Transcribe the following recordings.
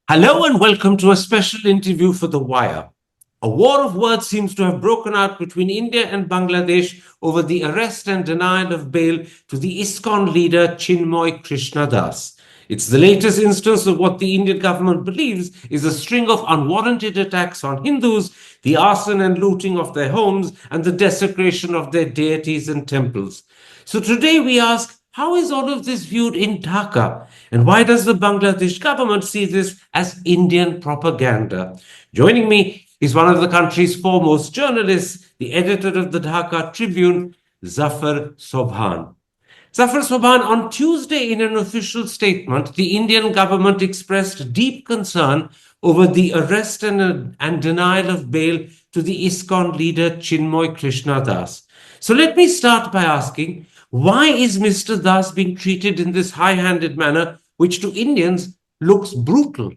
Hello and welcome to a special interview for The Wire. A war of words seems to have broken out between India and Bangladesh over the arrest and denial of bail to the ISKCON leader Chinmoy Krishna Das. It's the latest instance of what the Indian government believes is a string of unwarranted attacks on Hindus, the arson and looting of their homes, and the desecration of their deities and temples. So today we ask, how is all of this viewed in Dhaka? And why does the Bangladesh government see this as Indian propaganda? Joining me is one of the country's foremost journalists, the editor of the Dhaka Tribune, Zafar Sobhan. Zafar Sobhan, on Tuesday in an official statement, the Indian government expressed deep concern over the arrest and denial of bail to the ISKCON leader Chinmoy Krishna Das. So let me start by asking, why is Mr. Das being treated in this high-handed manner, which to Indians looks brutal?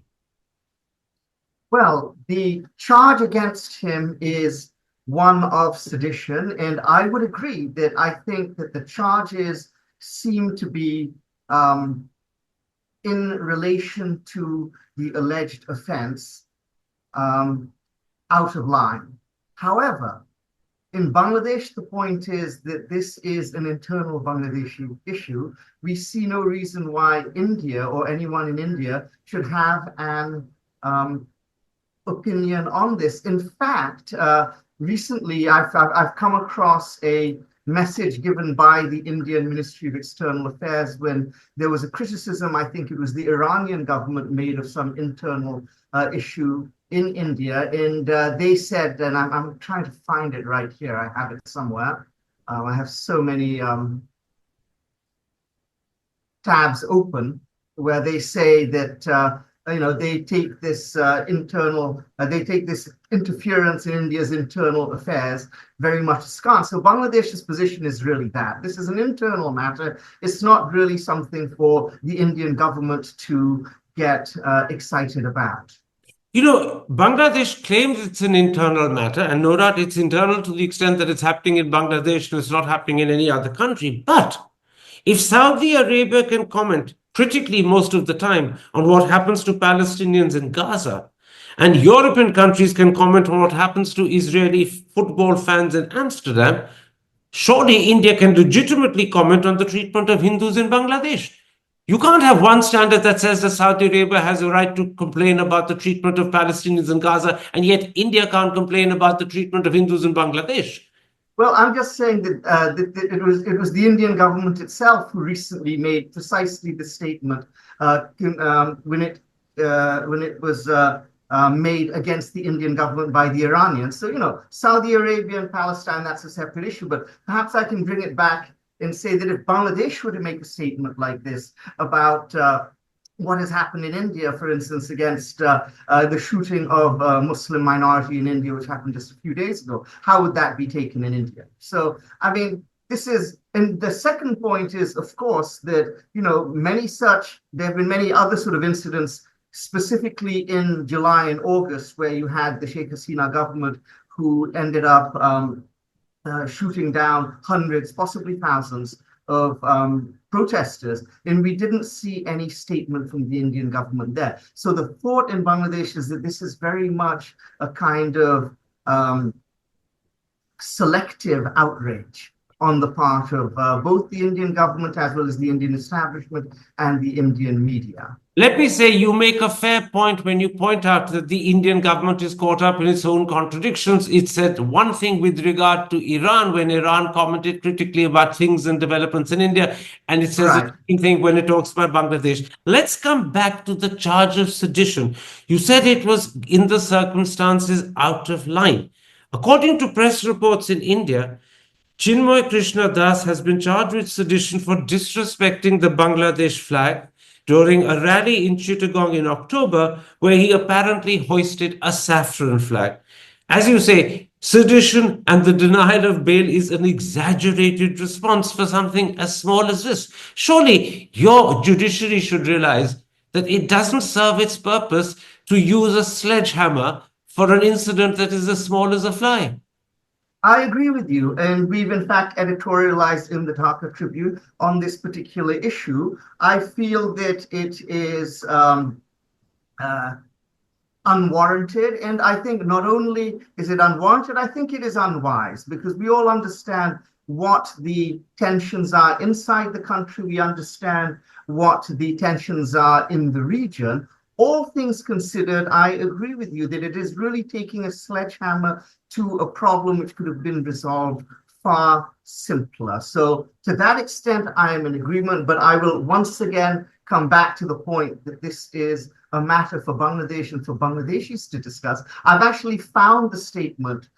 Well, the charge against him is one of sedition, and I would agree that I think that the charges seem to be in relation to the alleged offence out of line. However, in Bangladesh, the point is that this is an internal Bangladeshi issue. We see no reason why India or anyone in India should have an opinion on this. In fact, recently I've come across a message given by the Indian Ministry of External Affairs when there was a criticism, I think it was the Iranian government made of some internal issue in India, and they said, and I'm trying to find it right here, I have it somewhere. I have so many tabs open where they say that they take this they take this interference in India's internal affairs very much askance. So Bangladesh's position is really that this is an internal matter. It's not really something for the Indian government to get excited about. You know, Bangladesh claims it's an internal matter, and no doubt it's internal to the extent that it's happening in Bangladesh and it's not happening in any other country. But if Saudi Arabia can comment critically most of the time on what happens to Palestinians in Gaza, and European countries can comment on what happens to Israeli football fans in Amsterdam, surely India can legitimately comment on the treatment of Hindus in Bangladesh. You can't have one standard that says that Saudi Arabia has a right to complain about the treatment of Palestinians in Gaza, and yet India can't complain about the treatment of Hindus in Bangladesh. Well, I'm just saying that it was the Indian government itself who recently made precisely the statement when it was made against the Indian government by the Iranians. So, Saudi Arabia and Palestine, that's a separate issue. But perhaps I can bring it back and say that if Bangladesh were to make a statement like this about what has happened in India, for instance, against the shooting of a Muslim minority in India, which happened just a few days ago, how would that be taken in India? So, I mean, and the second point is, of course, that, there have been many other sort of incidents, specifically in July and August, where you had the Sheikh Hasina government who ended up shooting down hundreds, possibly thousands of protesters, and we didn't see any statement from the Indian government there. So the thought in Bangladesh is that this is very much a kind of selective outrage on the part of both the Indian government as well as the Indian establishment and the Indian media. Let me say you make a fair point when you point out that the Indian government is caught up in its own contradictions. It said one thing with regard to Iran when Iran commented critically about things and developments in India, and it says the same thing when it talks about Bangladesh. Let's come back to the charge of sedition. You said it was in the circumstances out of line. According to press reports in India, Chinmoy Krishna Das has been charged with sedition for disrespecting the Bangladesh flag during a rally in Chittagong in October, where he apparently hoisted a saffron flag. As you say, sedition and the denial of bail is an exaggerated response for something as small as this. Surely your judiciary should realize that it doesn't serve its purpose to use a sledgehammer for an incident that is as small as a fly. I agree with you, and we've in fact editorialized in the Dhaka Tribune on this particular issue. I feel that it is uh, unwarranted. And I think not only is it unwarranted, I think it is unwise, because we all understand what the tensions are inside the country. We understand what the tensions are in the region. All things considered, I agree with you that it is really taking a sledgehammer to a problem which could have been resolved far simpler. So to that extent, I am in agreement, but I will once again come back to the point that this is a matter for Bangladesh and for Bangladeshis to discuss. I've actually found the statement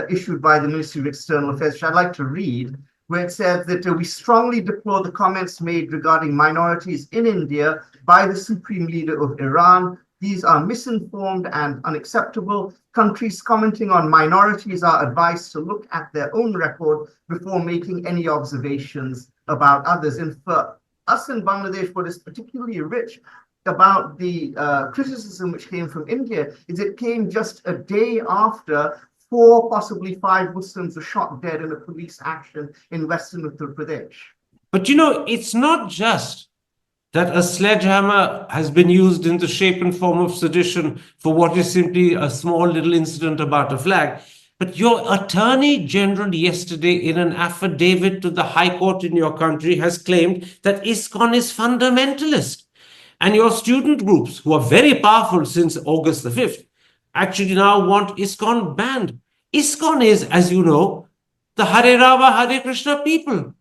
issued by the Ministry of External Affairs, which I'd like to read, where it said that we strongly deplore the comments made regarding minorities in India by the Supreme Leader of Iran. These are misinformed and unacceptable. Countries commenting on minorities are advised to look at their own record before making any observations about others. And for us in Bangladesh, what is particularly rich about the criticism which came from India is it came just a day after 4, possibly 5 Muslims were shot dead in a police action in Western Uttar Pradesh. But it's not just that a sledgehammer has been used in the shape and form of sedition for what is simply a small little incident about a flag. But your Attorney General yesterday, in an affidavit to the High Court in your country, has claimed that ISKCON is fundamentalist. And your student groups, who are very powerful since August the 5th, actually now want ISKCON banned. ISKCON is, as you know, the Hare Rama, Hare Krishna people.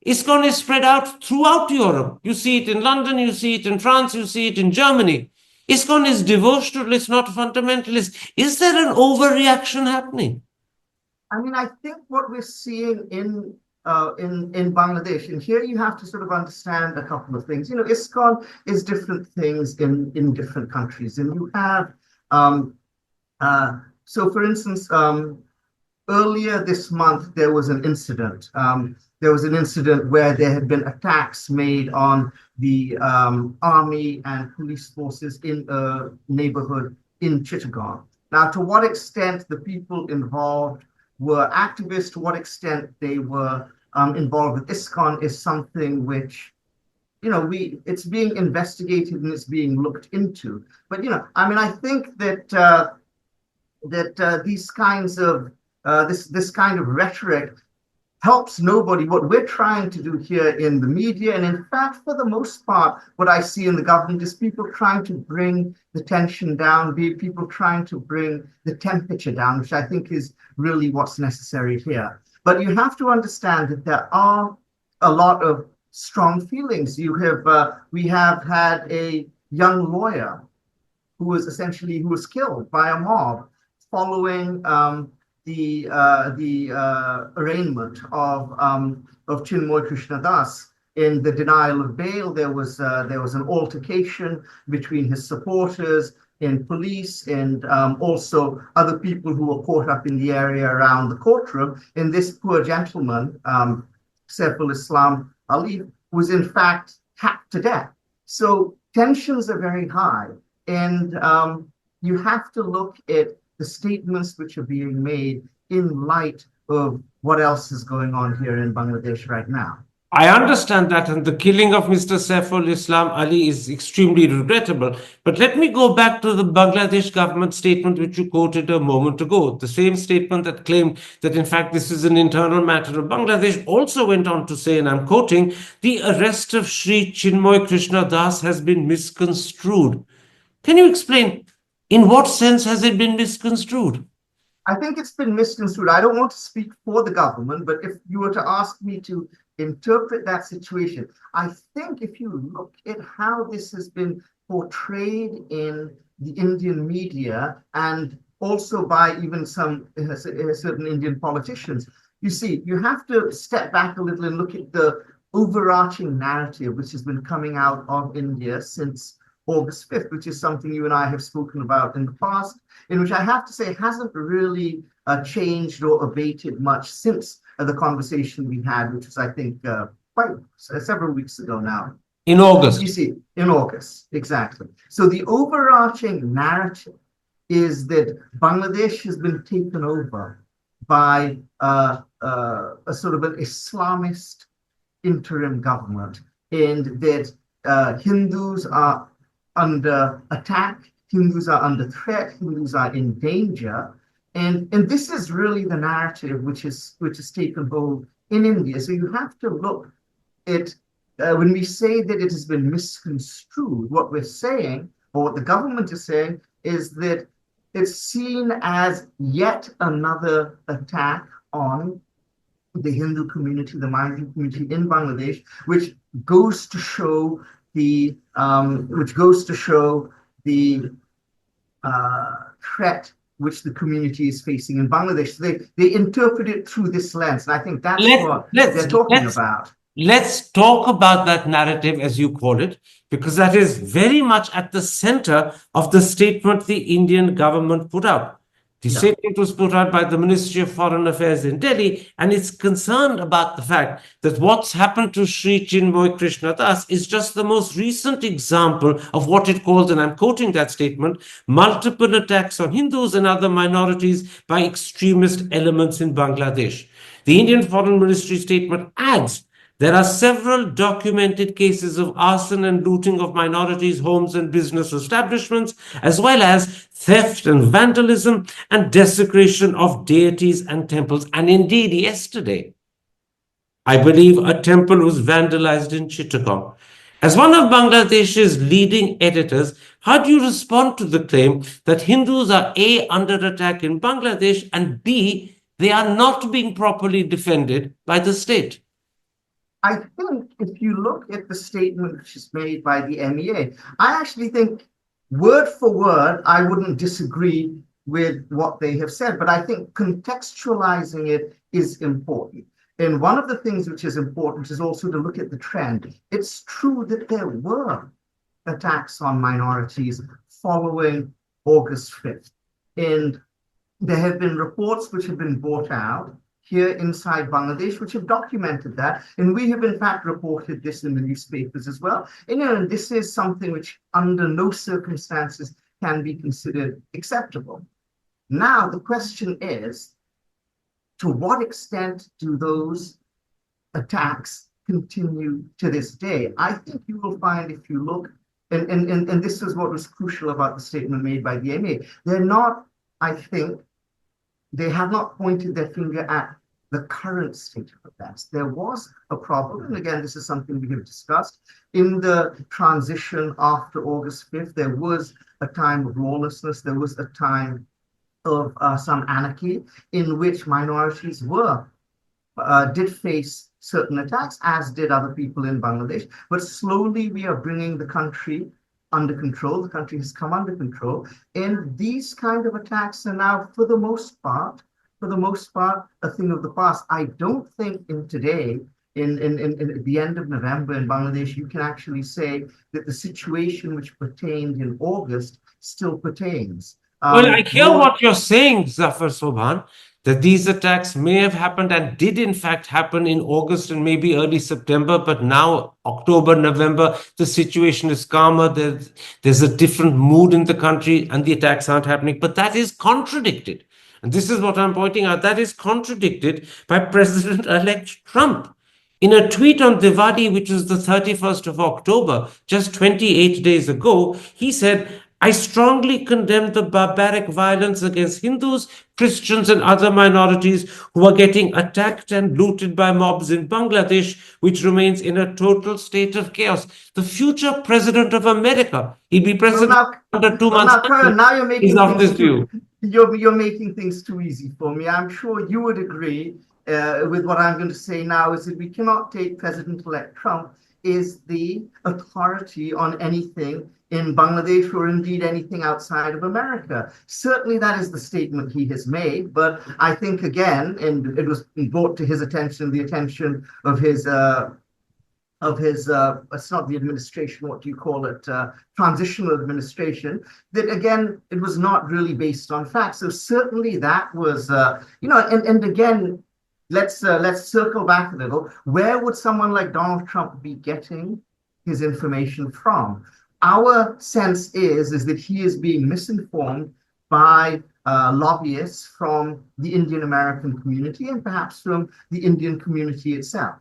ISKCON is spread out throughout Europe. You see it in London, you see it in France, you see it in Germany. ISKCON is devotional, it's not fundamentalist. Is there an overreaction happening? I mean, I think what we're seeing in Bangladesh, and here you have to sort of understand a couple of things. ISKCON is different things in different countries, and you have so for instance, earlier this month there was an incident. There was an incident where there had been attacks made on the army and police forces in a neighborhood in Chittagong. Now, to what extent the people involved were activists, to what extent they were involved with ISKCON is something which, it's being investigated and it's being looked into. But, I mean, I think that these kinds of this kind of rhetoric helps nobody. What we're trying to do here in the media, and in fact, for the most part, what I see in the government is people trying to bring the tension down, people trying to bring the temperature down, which I think is really what's necessary here. But you have to understand that there are a lot of strong feelings. We have had a young lawyer who was killed by a mob following the arraignment of Chinmoy Krishna Das. In the denial of bail, there was an altercation between his supporters and police, and also other people who were caught up in the area around the courtroom. And this poor gentleman, Saiful Islam Ali, was in fact hacked to death. So tensions are very high, and you have to look at the statements which are being made in light of what else is going on here in Bangladesh right now. I understand that, and the killing of Mr. Saiful Islam Ali is extremely regrettable. But let me go back to the Bangladesh government statement which you quoted a moment ago. The same statement that claimed that, in fact, this is an internal matter of Bangladesh also went on to say, and I'm quoting, the arrest of Sri Chinmoy Krishna Das has been misconstrued. Can you explain, in what sense has it been misconstrued? I think it's been misconstrued. I don't want to speak for the government, but if you were to ask me to interpret that situation, I think if you look at how this has been portrayed in the Indian media and also by even some certain Indian politicians, you have to step back a little and look at the overarching narrative which has been coming out of India since August 5th, which is something you and I have spoken about in the past, in which I have to say hasn't really changed or abated much since the conversation we had, which was, I think, several weeks ago now. In August. In August, exactly. So the overarching narrative is that Bangladesh has been taken over by a sort of an Islamist interim government, and that Hindus are under attack, Hindus are under threat, Hindus are in danger. And this is really the narrative which is taken hold in India. So you have to look at when we say that it has been misconstrued, what we're saying, or what the government is saying, is that it's seen as yet another attack on the Hindu community, the minority community in Bangladesh, which goes to show the threat which the community is facing in Bangladesh. So they interpret it through this lens, and I think that's what they're talking about. Let's talk about that narrative, as you call it, because that is very much at the center of the statement the Indian government put out. The statement was put out by the Ministry of Foreign Affairs in Delhi, and it's concerned about the fact that what's happened to Sri Chinmoy Krishna Das is just the most recent example of what it calls, and I'm quoting that statement, multiple attacks on Hindus and other minorities by extremist elements in Bangladesh. The Indian Foreign Ministry statement adds, there are several documented cases of arson and looting of minorities' homes and business establishments, as well as theft and vandalism and desecration of deities and temples. And indeed, yesterday, I believe a temple was vandalized in Chittagong. As one of Bangladesh's leading editors, how do you respond to the claim that Hindus are A, under attack in Bangladesh, and B, they are not being properly defended by the state? I think if you look at the statement which is made by the MEA, I actually think word for word, I wouldn't disagree with what they have said, but I think contextualizing it is important. And one of the things which is important is also to look at the trend. It's true that there were attacks on minorities following August 5th. And there have been reports which have been brought out here inside Bangladesh, which have documented that. And we have, in fact, reported this in the newspapers as well. And this is something which, under no circumstances, can be considered acceptable. Now, the question is, to what extent do those attacks continue to this day? I think you will find, if you look, and this is what was crucial about the statement made by the MA, they're not, I think, they have not pointed their finger at the current state of affairs. There was a problem, and again, this is something we have discussed. In the transition after August 5th, there was a time of lawlessness, there was a time of some anarchy in which minorities did face certain attacks, as did other people in Bangladesh. But slowly we are bringing the country under control. The country has come under control, and these kind of attacks are now, for the most part, a thing of the past. I don't think at the end of November in Bangladesh, you can actually say that the situation which pertained in August still pertains. Well, I hear what you're saying, Zafar Sobhan, that these attacks may have happened and did in fact happen in August and maybe early September, but now October, November, the situation is calmer. There's a different mood in the country and the attacks aren't happening. But that is contradicted. And this is what I'm pointing out. That is contradicted by President-elect Trump. In a tweet on Diwali, which was the 31st of October, just 28 days ago, he said, I strongly condemn the barbaric violence against Hindus, Christians, and other minorities who are getting attacked and looted by mobs in Bangladesh, which remains in a total state of chaos. The future president of America, he'll be president under 2 months. Now you're making you're making things too easy for me. I'm sure you would agree with what I'm going to say now, is that we cannot take President-elect Trump is the authority on anything in Bangladesh or indeed anything outside of America. Certainly that is the statement he has made, but I think again, and it was brought to his attention, the attention of his it's not the administration, what do you call it, transitional administration, that again, it was not really based on facts. So certainly that was, and again, let's circle back a little. Where would someone like Donald Trump be getting his information from? Our sense is that he is being misinformed by lobbyists from the Indian American community and perhaps from the Indian community itself.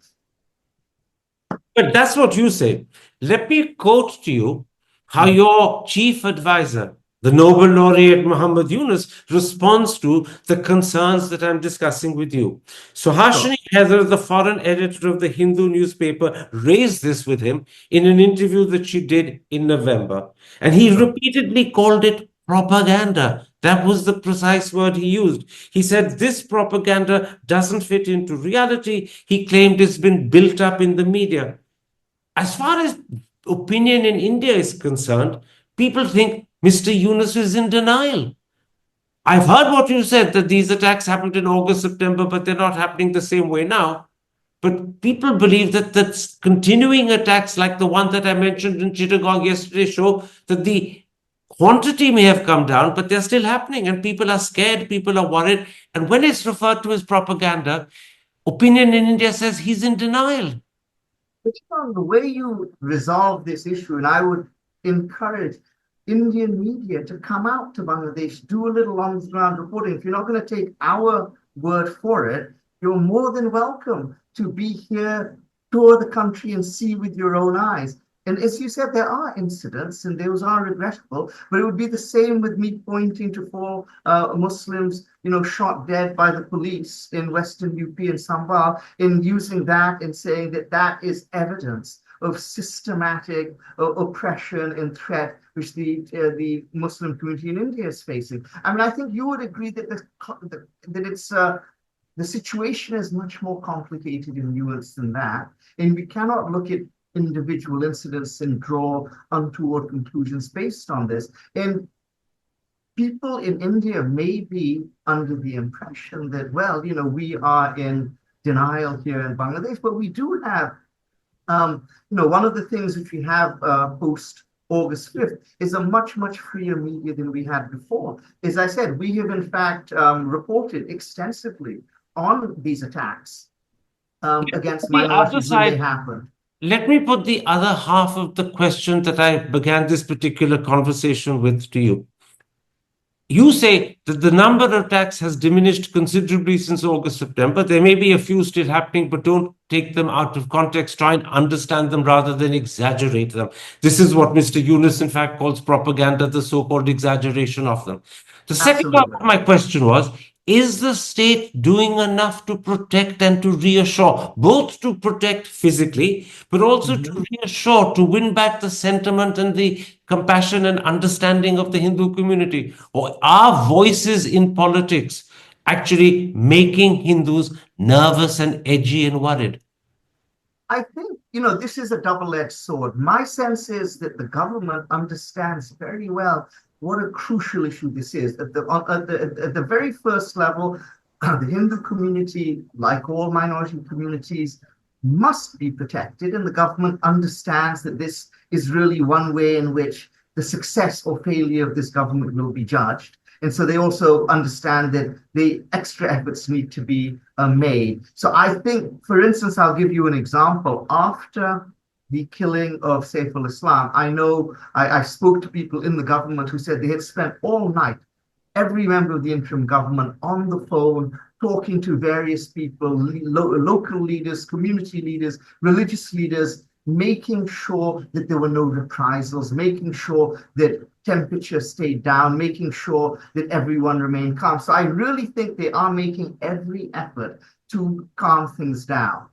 But that's what you say. Let me quote to you how your chief advisor, The Nobel laureate Muhammad Yunus responds to the concerns that I'm discussing with you. So Hashini Heather, the foreign editor of the Hindu newspaper, raised this with him in an interview that she did in November. And he repeatedly called it propaganda. That was the precise word he used. He said this propaganda doesn't fit into reality. He claimed it's been built up in the media. As far as opinion in India is concerned, people think Mr. Yunus is in denial. I've heard what you said, that these attacks happened in August, September, but they're not happening the same way now. But people believe that the continuing attacks like the one that I mentioned in Chittagong yesterday show that the quantity may have come down, but they're still happening, and people are scared, people are worried. And when it's referred to as propaganda, opinion in India says he's in denial. But the way you resolve this issue, and I would encourage Indian media to come out to Bangladesh, do a little on-the-ground reporting. If you're not going to take our word for it, you're more than welcome to be here, tour the country and see with your own eyes. And as you said, there are incidents and those are regrettable, but it would be the same with me pointing to 4 Muslims, shot dead by the police in Western UP and Sambal, in using that and saying that that is evidence of systematic oppression and threat which the Muslim community in India is facing. I mean, I think you would agree that the situation is much more complicated and nuanced than that, and we cannot look at individual incidents and draw untoward conclusions based on this. And people in India may be under the impression that, well, we are in denial here in Bangladesh, but we do have, one of the things which we have post August 5th is a much, much freer media than we had before. As I said, we have in fact reported extensively on these attacks against minorities when they happen. Let me put the other half of the question that I began this particular conversation with to you. You say that the number of attacks has diminished considerably since August, September. There may be a few still happening, but don't take them out of context. Try and understand them rather than exaggerate them. This is what Mr. Yunus, in fact, calls propaganda, the so-called exaggeration of them. The second part of my question was, is the state doing enough to protect and to reassure, both to protect physically, but also to reassure, to win back the sentiment and the compassion and understanding of the Hindu community? Or are voices in politics actually making Hindus nervous and edgy and worried? I think, this is a double-edged sword. My sense is that the government understands very well what a crucial issue this is. At the very first level, the Hindu community, like all minority communities, must be protected, and the government understands that this is really one way in which the success or failure of this government will be judged. And so they also understand that the extra efforts need to be made. So I think, for instance, I'll give you an example. After the killing of Saif al-Islam, I know I spoke to people in the government who said they had spent all night, every member of the interim government, on the phone, talking to various people, local leaders, community leaders, religious leaders, making sure that there were no reprisals, making sure that temperature stayed down, making sure that everyone remained calm. So I really think they are making every effort to calm things down.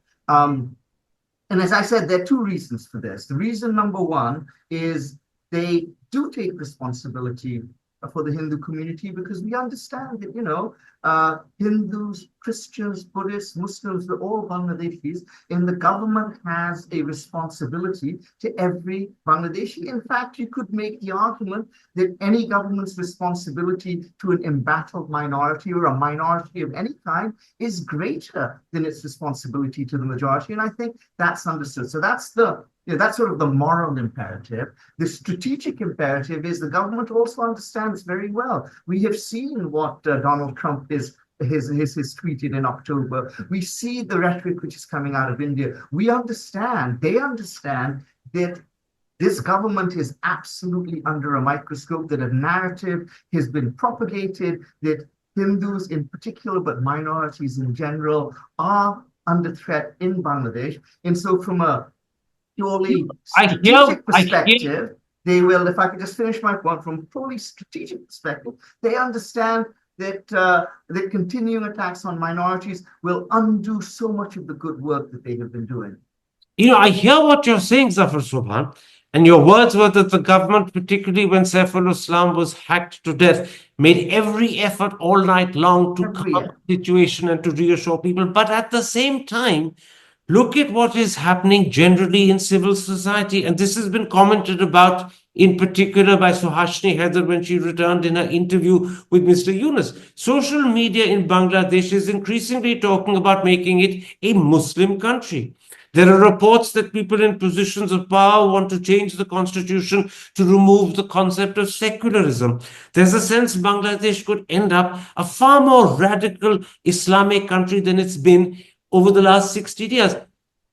And as I said, there are 2 reasons for this. The reason number 1 is they do take responsibility for the Hindu community, because we understand that, Hindus, Christians, Buddhists, Muslims, they're all Bangladeshis, and the government has a responsibility to every Bangladeshi. In fact, you could make the argument that any government's responsibility to an embattled minority or a minority of any kind is greater than its responsibility to the majority. And I think that's understood. So that's that's sort of the moral imperative. The strategic imperative is the government also understands very well. We have seen what Donald Trump has tweeted in October. We see the rhetoric which is coming out of India. They understand that this government is absolutely under a microscope, that a narrative has been propagated, that Hindus in particular, but minorities in general, are under threat in Bangladesh. And so from a purely strategic perspective, They will, if I could just finish my point from a fully strategic perspective, they understand that that continuing attacks on minorities will undo so much of the good work that they have been doing. I hear what you're saying, Zafar Sobhan, and your words were that the government, particularly when Saiful Islam was hacked to death, made every effort all night long to calm the situation and to reassure people. But at the same time, look at what is happening generally in civil society. And this has been commented about in particular by Suhashini Heather when she returned in her interview with Mr. Yunus. Social media in Bangladesh is increasingly talking about making it a Muslim country. There are reports that people in positions of power want to change the constitution to remove the concept of secularism. There's a sense Bangladesh could end up a far more radical Islamic country than it's been over the last 60 years.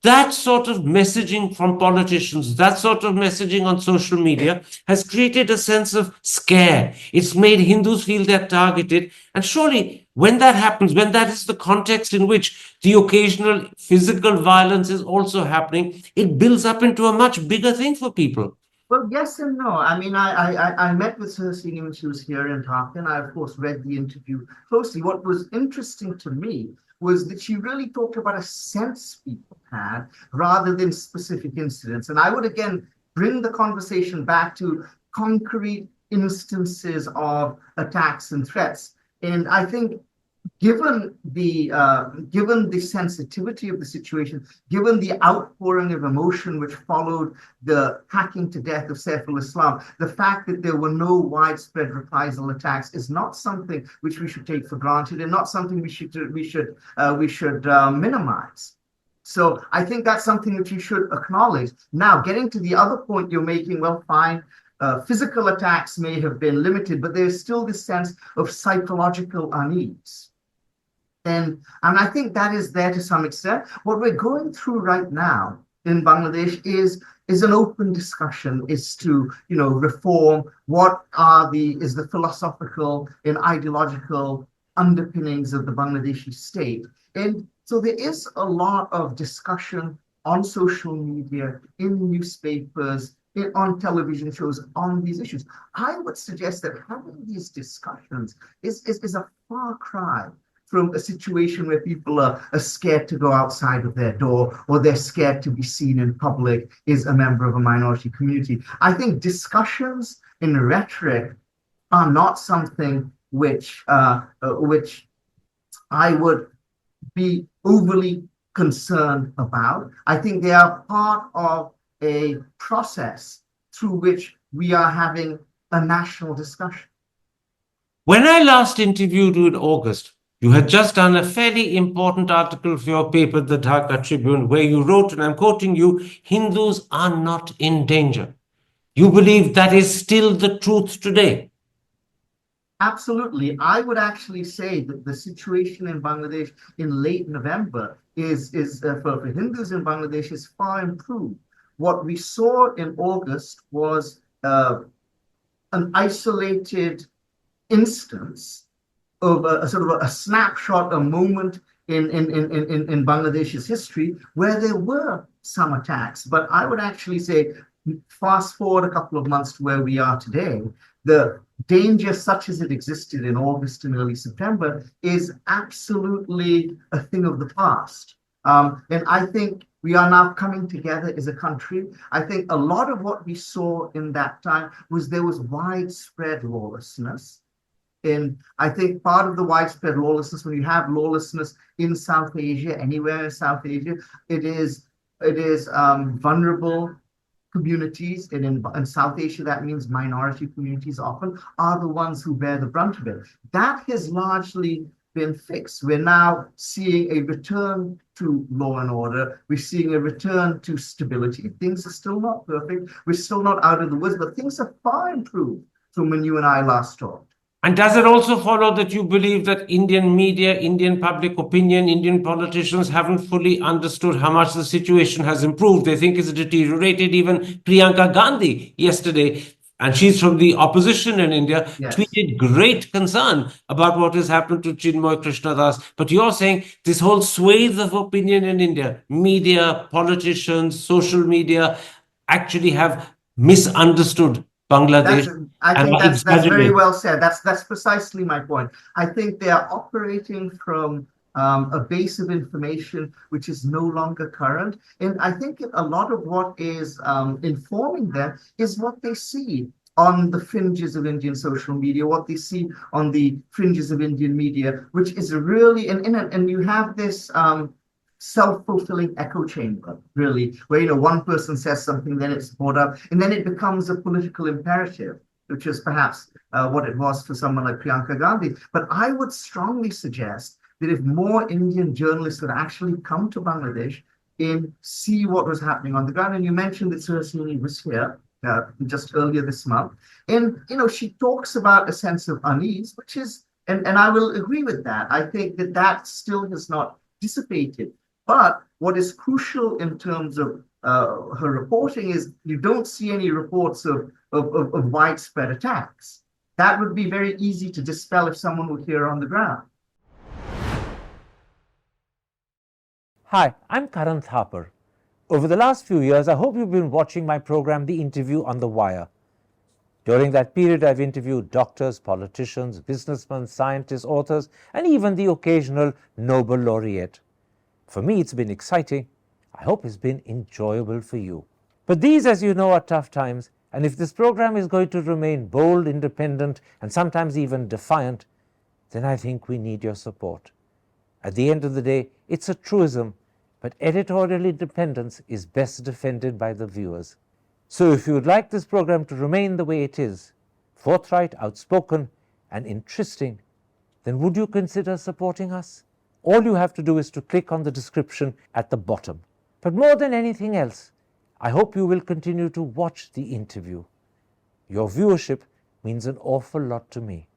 That sort of messaging from politicians, that sort of messaging on social media has created a sense of scare. It's made Hindus feel they're targeted. And surely, when that happens, when that is the context in which the occasional physical violence is also happening, it builds up into a much bigger thing for people. Well, yes and no. I mean, I met with Sedition when she was here in Dhaka, and I, of course, read the interview closely. What was interesting to me was that she really talked about a sense people had rather than specific incidents. And I would again bring the conversation back to concrete instances of attacks and threats. And I think given the sensitivity of the situation, given the outpouring of emotion which followed the hacking to death of Saiful Islam, the fact that there were no widespread reprisal attacks is not something which we should take for granted, and not something we should minimize. So I think that's something which you should acknowledge. Now, getting to the other point you're making, well, fine. Physical attacks may have been limited, but there's still this sense of psychological unease. And I think that is there to some extent. What we're going through right now in Bangladesh is an open discussion is to, reform what is the philosophical and ideological underpinnings of the Bangladeshi state. And so there is a lot of discussion on social media, in newspapers, on television shows on these issues. I would suggest that having these discussions is a far cry from a situation where people are scared to go outside of their door, or they're scared to be seen in public as a member of a minority community. I think discussions in rhetoric are not something which I would be overly concerned about. I think they are part of a process through which we are having a national discussion. When I last interviewed you in August, you had just done a fairly important article for your paper, the Dhaka Tribune, where you wrote, and I'm quoting you, Hindus are not in danger. You believe that is still the truth today? Absolutely. I would actually say that the situation in Bangladesh in late November is for Hindus in Bangladesh is far improved. What we saw in August was an isolated instance of a sort of a snapshot, a moment in Bangladesh's history where there were some attacks. But I would actually say, fast forward a couple of months to where we are today, the danger such as it existed in August and early September is absolutely a thing of the past. And I think we are now coming together as a country. I think a lot of what we saw in that time was there was widespread lawlessness. And I think part of the widespread lawlessness, when you have lawlessness in South Asia, anywhere in South Asia, it is vulnerable communities. And in South Asia, that means minority communities often are the ones who bear the brunt of it. That has largely been fixed. We're now seeing a return to law and order. We're seeing a return to stability. Things are still not perfect. We're still not out of the woods, but things are far improved from when you and I last talked. And does it also follow that you believe that Indian media, Indian public opinion, Indian politicians haven't fully understood how much the situation has improved? They think it's deteriorated. Even Priyanka Gandhi yesterday, and she's from the opposition in India, yes, tweeted great concern about what has happened to Chinmoy Krishna Das. But you're saying this whole swathe of opinion in India, media, politicians, social media, actually have misunderstood Bangladesh I and think are that's very exaggerating. well said. That's precisely my point. I think they are operating from a base of information which is no longer current, and I think a lot of what is informing them is what they see on the fringes of Indian social media, what they see on the fringes of Indian media, which is really and you have this self-fulfilling echo chamber, really, where one person says something, then it's brought up, and then it becomes a political imperative, which is perhaps what it was for someone like Priyanka Gandhi. But I would strongly suggest that if more Indian journalists would actually come to Bangladesh and see what was happening on the ground, and you mentioned that Suhasini was here just earlier this month, and she talks about a sense of unease, which is, and I will agree with that. I think that still has not dissipated. But what is crucial in terms of her reporting is you don't see any reports of widespread attacks. That would be very easy to dispel if someone were here on the ground. Hi, I'm Karan Thapar. Over the last few years, I hope you've been watching my program, The Interview on the Wire. During that period, I've interviewed doctors, politicians, businessmen, scientists, authors, and even the occasional Nobel laureate. For me, it's been exciting. I hope it's been enjoyable for you. But these, as you know, are tough times, and if this program is going to remain bold, independent, and sometimes even defiant, then I think we need your support. At the end of the day, it's a truism, but editorial independence is best defended by the viewers. So if you would like this program to remain the way it is, forthright, outspoken, and interesting, then would you consider supporting us? All you have to do is to click on the description at the bottom. But more than anything else, I hope you will continue to watch the interview. Your viewership means an awful lot to me.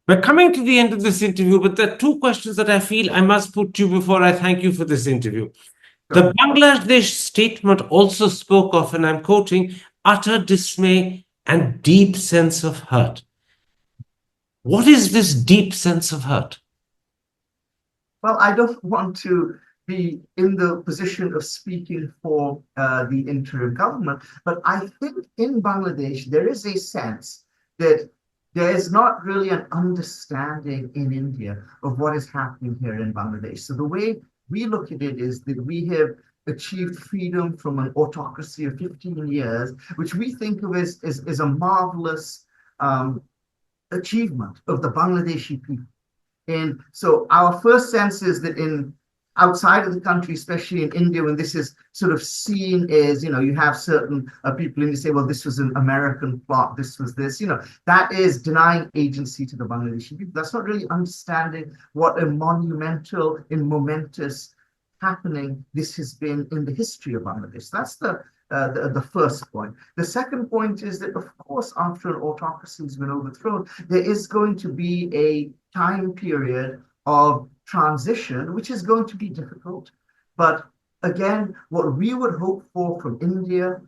We're coming to the end of this interview, but there are two questions that I feel I must put to you before I thank you for this interview. The Bangladesh statement also spoke of, and I'm quoting, utter dismay and deep sense of hurt. What is this deep sense of hurt? Well, I don't want to be in the position of speaking for the interim government, but I think in Bangladesh there is a sense that there is not really an understanding in India of what is happening here in Bangladesh. So the way we look at it is that we have achieved freedom from an autocracy of 15 years, which we think of as a marvelous achievement of the Bangladeshi people. And so our first sense is that outside of the country, especially in India, when this is sort of seen as, you have certain people in, you say, well, this was an American plot, this was this, that is denying agency to the Bangladeshi people. That's not really understanding what a monumental and momentous happening this has been in the history of Bangladesh. That's the first point. The second point is that, of course, after an autocracy has been overthrown, there is going to be a time period of transition, which is going to be difficult. But again, what we would hope for from India,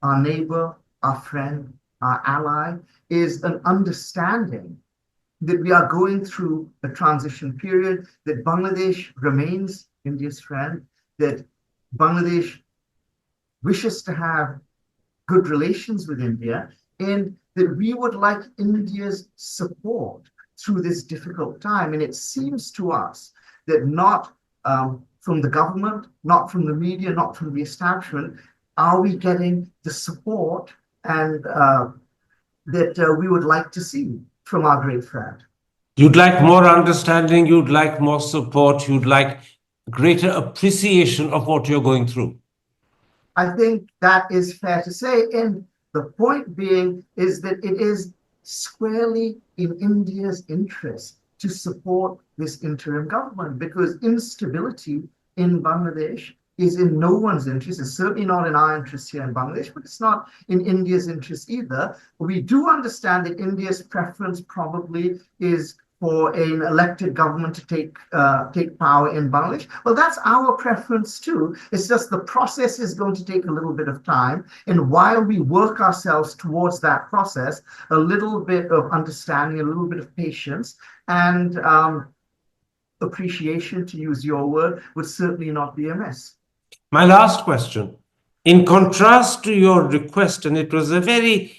our neighbor, our friend, our ally, is an understanding that we are going through a transition period, that Bangladesh remains India's friend, that Bangladesh wishes to have good relations with India, and that we would like India's support through this difficult time. And it seems to us that not from the government, not from the media, not from the establishment, are we getting the support and that we would like to see from our great friend. You'd like more understanding, you'd like more support, you'd like greater appreciation of what you're going through. I think that is fair to say. And the point being is that it is squarely in India's interest to support this interim government, because instability in Bangladesh is in no one's interest. It's certainly not in our interest here in Bangladesh, but it's not in India's interest either. We do understand that India's preference probably is for an elected government to take power in Bangladesh. Well, that's our preference too. It's just the process is going to take a little bit of time. And while we work ourselves towards that process, a little bit of understanding, a little bit of patience, and appreciation, to use your word, would certainly not be amiss. My last question. In contrast to your request, and it was a very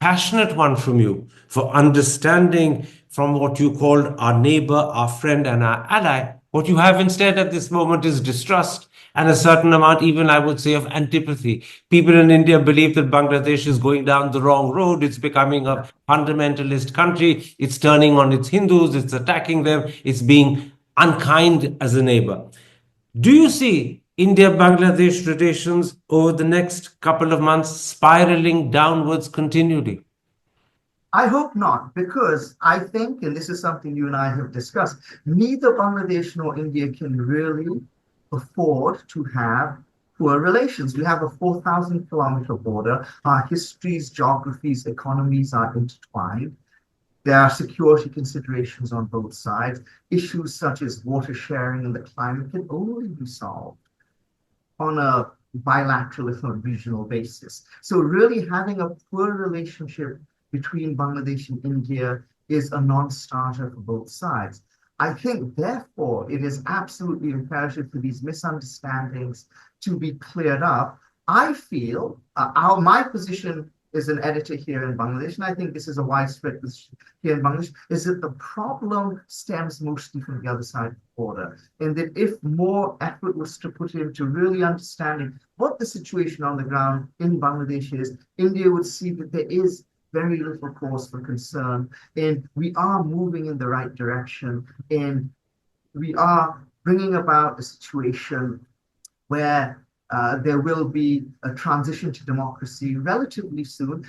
passionate one from you, for understanding from what you called our neighbor, our friend, and our ally, what you have instead at this moment is distrust and a certain amount, even I would say, of antipathy. People in India believe that Bangladesh is going down the wrong road. It's becoming a fundamentalist country. It's turning on its Hindus. It's attacking them. It's being unkind as a neighbor. Do you see India-Bangladesh relations over the next couple of months spiraling downwards continually? I hope not, because I think, and this is something you and I have discussed, neither Bangladesh nor India can really afford to have poor relations. We have a 4,000-kilometer border. Our histories, geographies, economies are intertwined. There are security considerations on both sides. Issues such as water sharing and the climate can only be solved on a bilateral, if not regional basis. So really having a poor relationship between Bangladesh and India is a non-starter for both sides. I think, therefore, it is absolutely imperative for these misunderstandings to be cleared up. I feel my position as an editor here in Bangladesh, and I think this is a widespread position here in Bangladesh, is that the problem stems mostly from the other side of the border. And that if more effort was to put into really understanding what the situation on the ground in Bangladesh is, India would see that there is very little cause for concern, and we are moving in the right direction, and we are bringing about a situation where there will be a transition to democracy relatively soon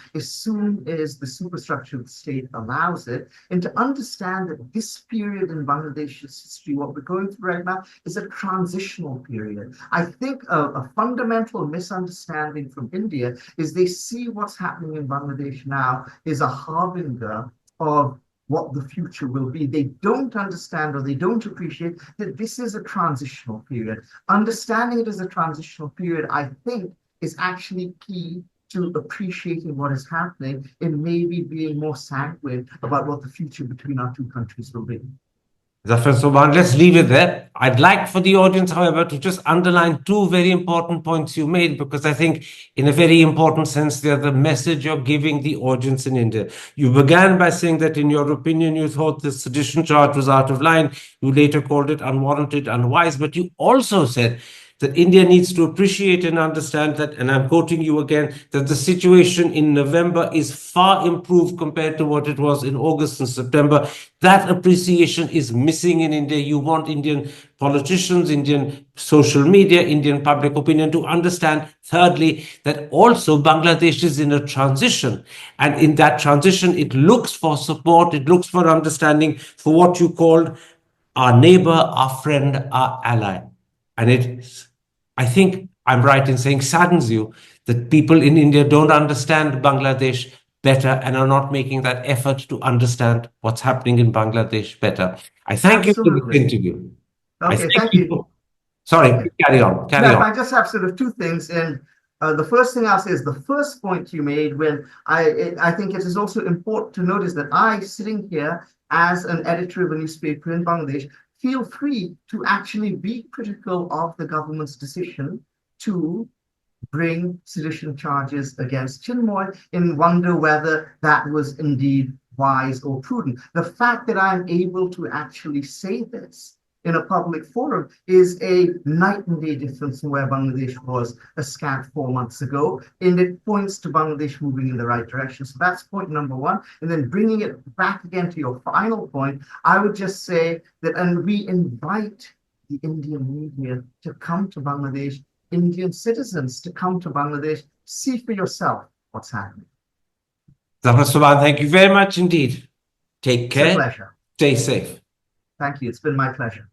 as the superstructure of the state allows it, and to understand that this period in Bangladesh's history, what we're going through right now, is a transitional period. I think a fundamental misunderstanding from India is they see what's happening in Bangladesh now is a harbinger of what the future will be. They don't understand, or they don't appreciate that this is a transitional period. Understanding it as a transitional period, I think, is actually key to appreciating what is happening and maybe being more sanguine about what the future between our two countries will be. Zafar Sobhan, let's leave it there. I'd like for the audience, however, to just underline two very important points you made, because I think in a very important sense, they're the message you're giving the audience in India. You began by saying that in your opinion, you thought the sedition charge was out of line. You later called it unwarranted, unwise, but you also said that India needs to appreciate and understand that, and I'm quoting you again, that the situation in November is far improved compared to what it was in August and September. That appreciation is missing in India. You want Indian politicians, Indian social media, Indian public opinion to understand, thirdly, that also Bangladesh is in a transition. And in that transition, it looks for support, it looks for understanding for what you called our neighbor, our friend, our ally. And it, I think I'm right in saying, saddens you that people in India don't understand Bangladesh better and are not making that effort to understand what's happening in Bangladesh better. I thank you for this interview. Okay, thank you. Sorry, carry on. I just have sort of two things. And the first thing I'll say is the first point you made, when I think it is also important to notice that I, sitting here as an editor of a newspaper in Bangladesh, feel free to actually be critical of the government's decision to bring sedition charges against Chinmoy and wonder whether that was indeed wise or prudent. The fact that I'm able to actually say this in a public forum is a night and day difference from where Bangladesh was a scant 4 months ago, and it points to Bangladesh moving in the right direction. So that's point number one. And then bringing it back again to your final point, I would just say that, and we invite the Indian media to come to Bangladesh, Indian citizens to come to Bangladesh, see for yourself what's happening. Zafar Sobhan, thank you very much indeed. Take care. It's a pleasure. Stay safe. Thank you. It's been my pleasure.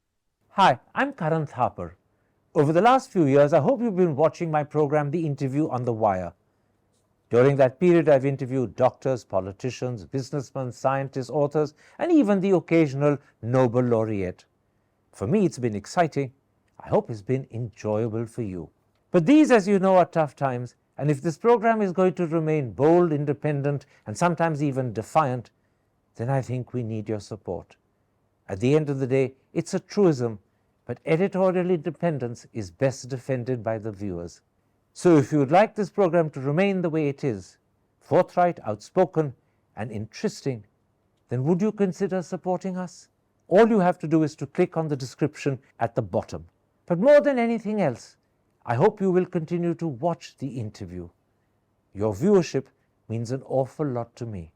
Hi, I'm Karan Thapar. Over the last few years, I hope you've been watching my program, The Interview on the Wire. During that period, I've interviewed doctors, politicians, businessmen, scientists, authors, and even the occasional Nobel laureate. For me, it's been exciting. I hope it's been enjoyable for you. But these, as you know, are tough times, and if this program is going to remain bold, independent, and sometimes even defiant, then I think we need your support. At the end of the day, it's a truism, but editorial independence is best defended by the viewers. So if you would like this program to remain the way it is, forthright, outspoken, and interesting, then would you consider supporting us? All you have to do is to click on the description at the bottom. But more than anything else, I hope you will continue to watch the interview. Your viewership means an awful lot to me.